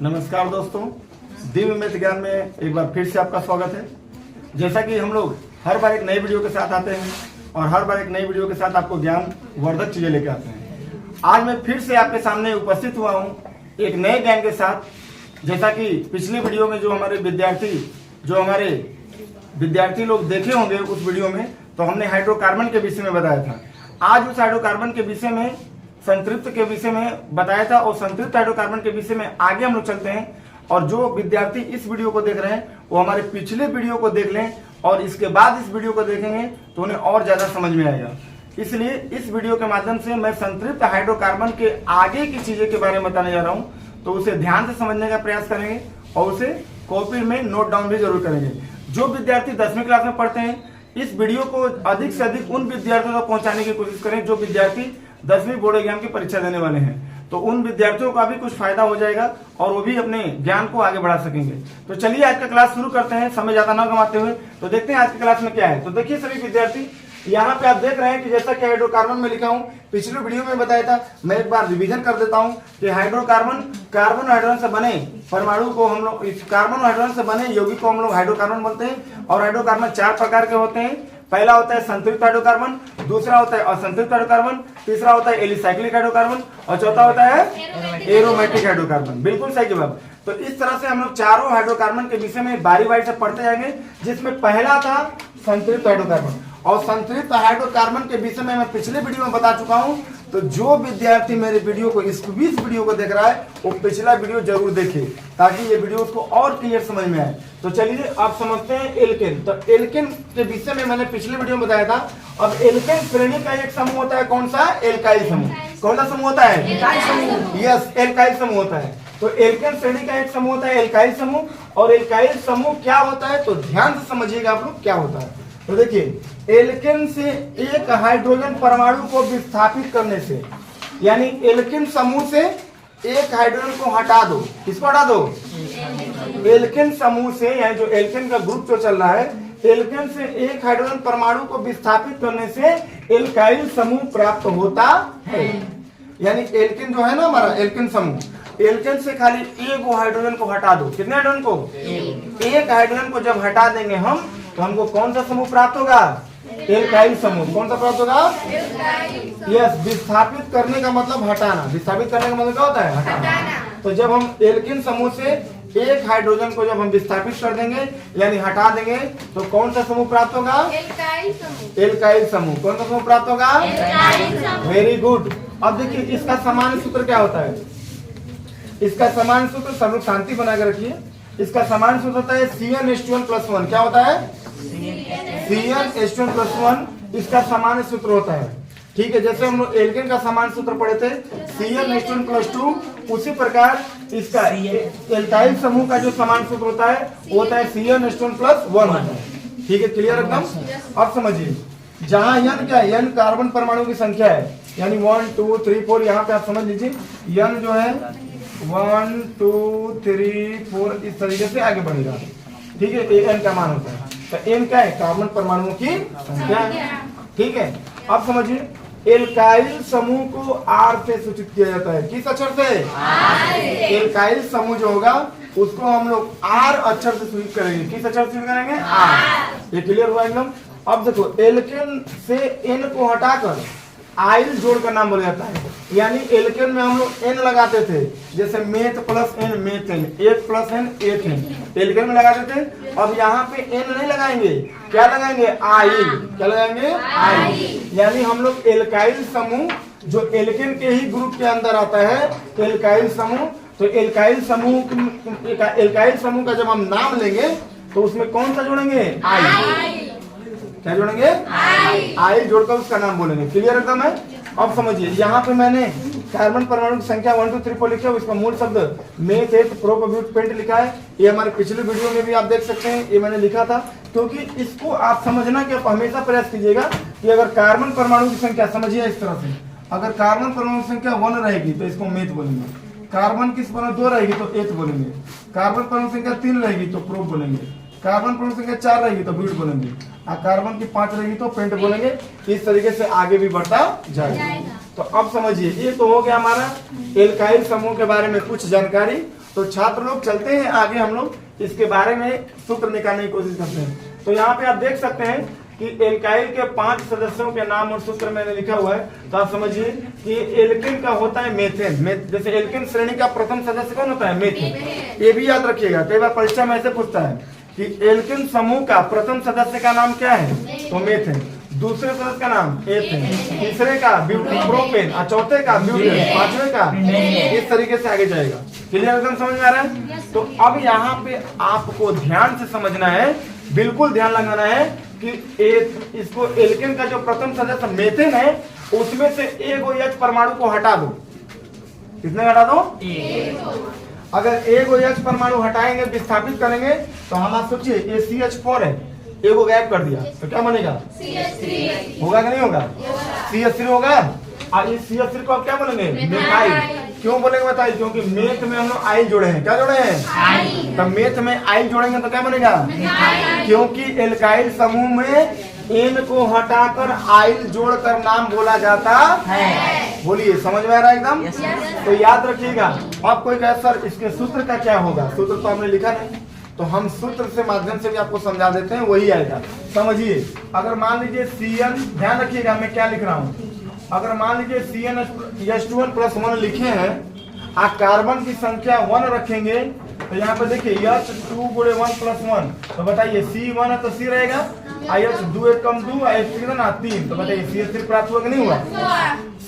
नमस्कार दोस्तों, दिव्य मित्र ज्ञान में एक बार फिर से आपका स्वागत है। जैसा कि हम लोग हर बार एक नई वीडियो के साथ आते हैं और हर बार एक नई वीडियो के साथ आपको ज्ञान वर्धक चीजें लेकर आते हैं। आज मैं फिर से आपके सामने उपस्थित हुआ हूँ एक नए ज्ञान के साथ। जैसा कि पिछली वीडियो में जो हमारे विद्यार्थी लोग देखे होंगे उस वीडियो में, तो हमने हाइड्रोकार्बन के विषय में बताया था। आज उस हाइड्रोकार्बन के विषय में, संतृप्त के विषय में बताया था और संतृप्त हाइड्रोकार्बन के विषय में आगे हम लोग चलते हैं। और जो विद्यार्थी इस वीडियो को देख रहे हैं वो हमारे पिछले वीडियो को देख लें और इसके बाद इस वीडियो को देखेंगे तो उन्हें और ज्यादा समझ में आएगा। इसलिए इस वीडियो के माध्यम से मैं संतृप्त हाइड्रोकार्बन के आगे की चीजें के बारे में बताने जा रहा हूं, तो उसे ध्यान से समझने का प्रयास करेंगे और उसे कॉपी में नोट डाउन भी जरूर करेंगे। जो विद्यार्थी 10वीं क्लास में पढ़ते हैं, इस वीडियो को अधिक से अधिक उन विद्यार्थियों तक पहुंचाने की कोशिश करें जो विद्यार्थी 10वीं बोर्ड एग्जाम की परीक्षा देने वाले हैं, तो उन विद्यार्थियों का भी कुछ फायदा हो जाएगा और वो भी अपने ज्ञान को आगे बढ़ा सकेंगे। तो चलिए आज का क्लास शुरू करते हैं, समय ज्यादा न गंवाते हुए। तो देखते हैं आज की क्लास में क्या है। तो देखिए सभी विद्यार्थी, यहाँ पे आप देख रहे हैं कि जैसा कि हाइड्रोकार्बन में लिखा हूँ, पिछले वीडियो में बताया था, मैं एक बार रिवीजन कर देता हूँ कि हाइड्रोकार्बन कार्बन हाइड्रोजन से बने परमाणु को हम लोग, कार्बन हाइड्रोजन से बने यौगिक को हम लोग हाइड्रोकार्बन बोलते हैं। और हाइड्रोकार्बन 4 प्रकार के होते हैं। पहला होता है संतृप्त हाइड्रोकार्बन, दूसरा होता है असंतृप्त हाइड्रोकार्बन, तीसरा होता है एलिसाइक्लिक हाइड्रोकार्बन और चौथा होता है एरोमेटिक हाइड्रोकार्बन। बिल्कुल सही जवाब। तो इस तरह से हम लोग चारों हाइड्रोकार्बन के विषय में बारी बारी से पढ़ते जाएंगे, जिसमें पहला था संतृप्त हाइड्रोकार्बन। और संतृप्त हाइड्रोकार्बन के विषय में मैं पिछले वीडियो में बता चुका हूं, तो जो विद्यार्थी मेरे वीडियो को इस वीडियो को देख रहा है वो पिछला वीडियो जरूर देखे, ताकि ये वीडियो उसको और क्लियर समझ में आए। तो चलिए आप समझते हैं एल्केन। तो एल्केन के विषय में मैंने पिछले वीडियो में बताया था। अब एल्केन श्रेणी का एक समूह होता है, कौन सा? एल्काइल समूह। कौन सा समूह होता है? यस, एल्काइल समूह होता है। तो एल्केन श्रेणी का एक समूह होता है एल्काइल समूह। और एल्काइल समूह क्या होता है, तो ध्यान से समझिएगा आप लोग क्या होता है। तो देखिए, एल्केन से एक हाइड्रोजन परमाणु को विस्थापित करने से, यानी एल्केन समूह से एक हाइड्रोजन को हटा दो। किसको हटा दो? एल्केन समूह से, यानी जो एल्केन का ग्रुप जो चल रहा है, एल्केन से एक हाइड्रोजन परमाणु को विस्थापित करने से एल्काइल समूह प्राप्त होता है। यानी एल्केन जो है ना हमारा एल्केन समूह, एल्केन से खाली एक हाइड्रोजन को हटा दो। कितने हाइड्रोजन को? एक हाइड्रोजन को जब हटा देंगे हम, तो हमको कौन सा समूह प्राप्त होगा? एल्काइल समूह। कौन सा प्राप्त होगा? यस, विस्थापित करने का मतलब हटाना। विस्थापित करने का मतलब क्या होता है? हटाना। तो जब हम एल्केन समूह से एक हाइड्रोजन को जब हम विस्थापित कर देंगे, यानी हटा देंगे, तो कौन सा समूह प्राप्त होगा? एल्काइल समूह। एल्काइल समूह। कौन सा समूह प्राप्त होगा? Very good. अब देखिए, इसका सामान्य सूत्र क्या होता है? इसका सामान्य सूत्र, सब लोग शांति बना के रखिए। इसका सामान्य सूत्र होता है CnH2n+1। क्या होता है? CnH2n+1 इसका सामान्य सूत्र होता है। ठीक है, जैसे हम लोग एल्केन का सामान्य सूत्र पढ़े थे CnH2n+2, उसी प्रकार इसका एल्काइल समूह का जो सामान्य सूत्र होता है वो होता है CnH2n+1 होता है। ठीक है, क्लियर एकदम। अब समझिए, जहां n क्या है? n कार्बन परमाणु की संख्या है, यानी 1 2 3 4। यहाँ पे आप समझ लीजिए, n जो है 1 2 3 4 इस तरीके से आगे बढ़ेगा। ठीक है, n का मान होता है। तो n क्या है? कार्बन परमाणुओं की संख्या है। ठीक है, अब समझिए, एल्काइल समूह को R से सूचित किया जाता है। किस अक्षर से? एल्काइल समूह जो होगा उसको हम लोग R अक्षर से सूचित करेंगे। किस अक्षर से सूचित करेंगे? R। ये क्लियर हुआ एकदम। अब देखो, एल्केन से N को हटाकर आइल जोड़कर नाम बोला जाता है। यानी एल्केन में हम लोग N लगाते थे, जैसे मेथ प्लस N मेथेन, एक प्लस N एथेन, एल्केन में लगाते थे। अब यहाँ पे N नहीं लगाएंगे, क्या लगाएंगे? आइल। क्या लगाएंगे? आइल। यानी हम लोग एल्काइल समूह जो एल्केन के ही ग्रुप के अंदर आता है, एल्काइल समूह, तो एल्काइल समूह का जब हम नाम लेंगे तो उसमें कौन सा जोड़ेंगे? आइल। क्या जोड़ेंगे? आइल जोड़कर उसका नाम बोलेंगे। क्लियर एकदम है। अब समझिए, यहाँ पे मैंने कार्बन परमाणु की संख्या 1 2 3 4 लिखा है, उसका मूल शब्द मेथ प्रोपब्यूटेंट लिखा है। ये हमारे पिछले वीडियो में भी आप देख सकते हैं, ये मैंने लिखा था, क्योंकि इसको आप समझना कि आप हमेशा प्रयास कीजिएगा कि अगर कार्बन परमाणु की संख्या, समझिए इस तरह से, अगर कार्बन परमाणु की संख्या 1 रहेगी तो इसको मेथ बोलेंगे। कार्बन किस परमाणु 2 रहेगी तो एथ बोलेंगे। कार्बन परमाणु संख्या 3 रहेगी तो प्रोप बोलेंगे। कार्बन परमाणु संख्या 4 रहेगी तो ब्यूट बोलेंगे, और कार्बन की 5 रहेगी तो पेंट बोलेंगे। इस तरीके से आगे भी बढ़ता जाएगा। तो अब समझिए, ये तो हो गया हमारा एल्काइल समूह के बारे में कुछ जानकारी। तो छात्र लोग चलते हैं आगे, हम लोग इसके बारे में सूत्र निकालने की कोशिश करते हैं। तो यहाँ पे आप देख सकते हैं कि एल्काइल के 5 सदस्यों के नाम और सूत्र मैंने लिखा हुआ है। तो आप समझिए कि एल्केन का होता है मेथेन। जैसे एल्केन श्रेणी का प्रथम सदस्य कौन होता है? मेथेन। ये भी याद रखिएगा, कई बार परीक्षा में ऐसे पूछता है कि एल्केन समूह का प्रथम सदस्य का नाम क्या है? तो मेथेन। दूसरे सदस्य का नाम एथेन, तीसरे का प्रोपेन, और चौथे का ब्यूटेन, पांचवे का, इस तरीके से आगे जाएगा। क्लियर एकदम समझ में आ रहा है? तो अब यहाँ पे आपको ध्यान से समझना है, बिल्कुल ध्यान लगाना है कि इसको एल्केन का जो प्रथम सदस्य मेथेन है उसमें से एक OH परमाणु को हटा दो। कितने हटा दो? अगर एक OH परमाणु हटाएंगे, विस्थापित करेंगे, तो हम आप सोचिए ये CH4 है, एक को गायब कर दिया तो क्या बनेगा? CH3 होगा कि नहीं होगा? CH3 होगा। और इस CH3 को आप क्या बोलेंगे? मेथाइल। क्यों बोलेंगे मेथाइल? क्योंकि मेथ में हम लोग आइल जोड़े हैं। क्या जोड़े हैं? तो मेथ में आइल जोड़ेंगे तो क्या बनेगा? क्योंकि एल्काइल समूह में एन को हटाकर आइल जोड़कर नाम बोला जाता है। बोलिए, समझ में आ रहा है एकदम? तो याद रखिएगा। अब कोई कहे सर इसके सूत्र का क्या होगा? सूत्र तो हमने लिखा नहीं, तो हम सूत्र से माध्यम से भी आपको समझा देते हैं, वही आएगा। समझिए, अगर मान लीजिए CN, ध्यान रखिएगा मैं क्या लिख रहा हूँ। अगर मान लीजिए CnH2n + 1 लिखे हैं, कार्बन की संख्या 1 रखेंगे, तो यहाँ पे देखिए H2 × 1 + 1, तो बताइए C1 है तो C रहेगा, H2 1 कम 2, H3 ना 3, तो बताइए CH3 प्राप्त हुआ कि नहीं हुआ?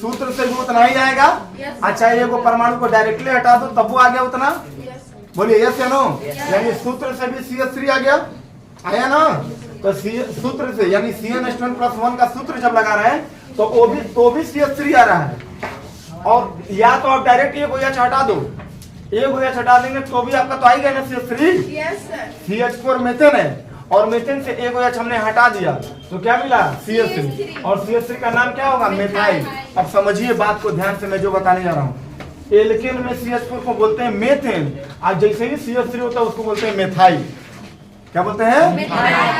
सूत्र से भी उतना ही आएगा। अच्छा, ये को परमाणु को डायरेक्टली हटा दो तब वो आ गया उतना। बोलिए यस या नो? यानी सूत्र से भी CH3 आ गया, आया ना? तो सूत्र से यानी CnH2n + 1 का सूत्र जब लगा रहे हैं तो भी CH3 आ रहा है। और या तो आप डायरेक्ट एक OH हटा दो, एक OH हटा देंगे तो भी आपका तो आएगा ना CH3। CH4 मेथेन है और मेथेन से एक OH हमने हटा दिया तो क्या मिला? CH3। और CH3 का नाम क्या होगा? मेथाइल। अब समझिए बात को ध्यान से, मैं जो बताने जा रहा हूँ। एल्केन में CH4 को बोलते हैं मेथेन, और जैसे ही CH3 होता है उसको बोलते हैं मेथाइल। क्या बोलते हैं?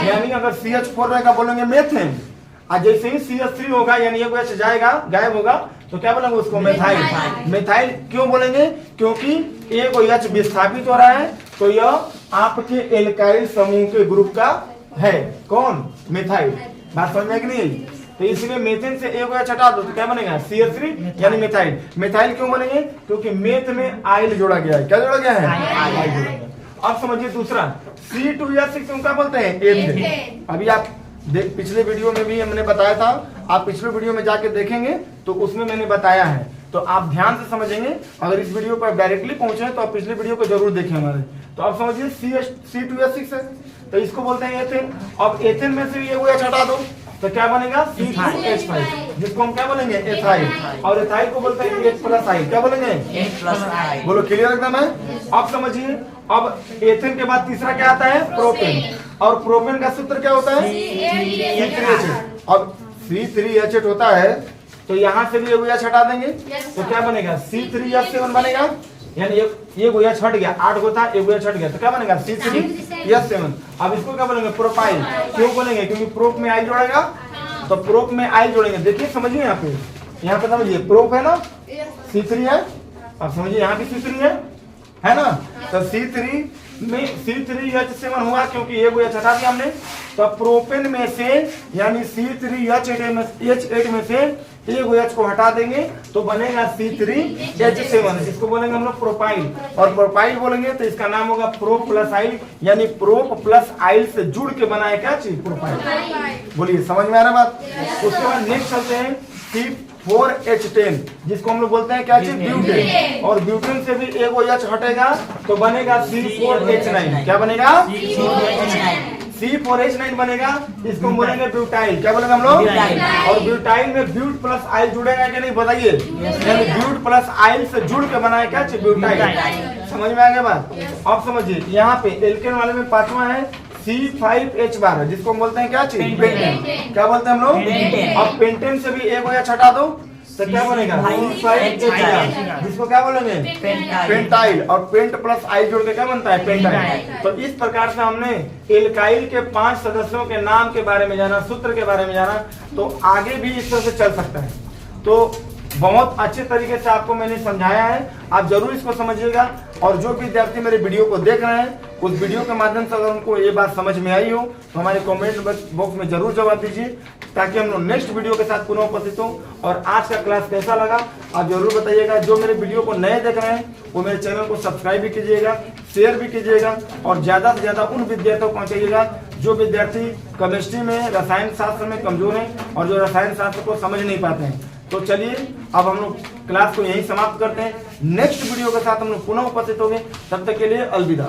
यानी अगर CH4 रहेगा बोलेंगे मेथेन, और जैसे ही CH3 होगा यानी एक OH जाएगा, गायब होगा, तो क्या बोलेंगे उसको? मेथाइल। मेथाइल क्यों बोलेंगे? क्योंकि एक OH विस्थापित हो रहा है, तो यह आपके एल्काइल समूह के ग्रुप का है। कौन? मेथाइल। बात समझ में कि नहीं? तो इसलिए मेथेन से एक OH हटा दो तो क्या बनेगा? CH3 यानी मेथाइल। मेथाइल क्यों बनेंगे? क्योंकि मेथ में आइल जोड़ा गया है। क्या जोड़ा गया है? आइल जोड़ा गया। अब समझिए दूसरा C2H6 क्या बोलते हैं? एथेन। अभी आप पिछले वीडियो में भी हमने बताया था, आप पिछले वीडियो में जाके देखेंगे तो उसमें मैंने बताया है, तो आप ध्यान से समझेंगे। अगर इस वीडियो पर डायरेक्टली पहुंचे तो आप पिछले वीडियो को जरूर देखें हमारे। तो आप समझिए C2H6 है तो इसको बोलते हैं एथेन। अब एथेन में से ये OH हटा दो तो क्या बनेगा? C2H5, जिसको हम क्या बोलेंगे? एथाइल। और एथाइल को बोलते हैं H+I। क्या बोलेंगे? H+I। बोलो, क्लियर एकदम है? अब समझिए, अब एथेन के बाद तीसरा क्या आता है? प्रोपेन। और प्रोपेन का सूत्र क्या होता है? C3H8। अब C3H8 होता है तो यहाँ से भी OH हटा देंगे तो क्या बनेगा? C3H7 बनेगा। यानी एक OH हट गया, 8 होता है, एक OH हट गया तो क्या बनेगा? C3H7। अब इसको क्या बोलेंगे? प्रोपाइल। क्यों बोलेंगे? क्योंकि प्रोप में आइल जोड़ेगा, तो प्रोप में आइल जोड़ेंगे। देखिए समझिए, यहाँ पे समझिए, प्रोप है ना, C3 है। अब समझिए यहाँ भी C3 है ना? तो C3 में C3H7 हुआ क्योंकि एक OH हटा दिया हमने। तो प्रोपेन में से यानी C3H8 में से एक OH को हटा देंगे तो बनेगा C3H7, जिसको बोलेंगे हम लोग प्रोपाइल। और प्रोपाइल बोलेंगे तो इसका नाम होगा प्रोप प्लस आइल, यानी प्रोप प्लस आइल से जुड़ के बनाया क्या चीज? प्रोपाइल। बोलिए, समझ में आ रहा बात? उसके बाद नेक्स्ट चलते हैं C4H10, जिसको हम लोग बोलते हैं क्या चीज? ब्यूटेन। और ब्यूटेन से भी एक OH हटेगा तो बनेगा C4H9। क्या बनेगा? C4H9 बनेगा, इसको हम बोलेंगे ब्यूटाइल। क्या बोलेंगे हम लोग? और ब्यूटाइल में ब्यूट प्लस आइल जुड़ेगा कि नहीं बताइए? यानी ब्यूट प्लस आइल से जुड़ के बनाया क्या चीज? ब्यूटाइल। समझ में आ गया बात? अब समझिए, यहाँ पे एल्केन वाले में पांचवा है C5H12, जिसको हम बोलते हैं क्या चीज? पेंटेन। क्या बोलते हैं हम लोग? अब पेंटेन से भी एक OH हटा दो तो तो क्या बनेगा पेंटाइल। जिसको क्या बोलेंगे पेंटाइल, और पेंट प्लस आइल जोड़ के क्या बनता है पेंटाइल। तो इस प्रकार से हमने एल्काइल के 5 सदस्यों के नाम के बारे में जाना, सूत्र के बारे में जाना। तो आगे भी इस तरह से चल सकता है। तो बहुत अच्छे तरीके से आपको मैंने समझाया है, आप जरूर इसको समझिएगा। और जो विद्यार्थी मेरे वीडियो को देख रहे हैं, उस वीडियो के माध्यम से अगर उनको ये बात समझ में आई हो तो हमारे कमेंट बॉक्स में जरूर जवाब दीजिए, ताकि हम लोग नेक्स्ट वीडियो के साथ पुनः उपस्थित हो। और आज का क्लास कैसा लगा आप जरूर बताइएगा। जो मेरे वीडियो को नए देख रहे हैं वो मेरे चैनल को सब्सक्राइब भी कीजिएगा, शेयर भी कीजिएगा, और ज्यादा से ज्यादा उन विद्यार्थियों को पहुंचाइएगा जो विद्यार्थी केमिस्ट्री में, रसायन शास्त्र में कमजोर हैं और जो रसायन शास्त्र को समझ नहीं पाते हैं। तो चलिए अब हम लोग क्लास को यहीं समाप्त करते हैं। नेक्स्ट वीडियो के साथ हम लोग पुनः उपस्थित होंगे। तब तक के लिए अलविदा।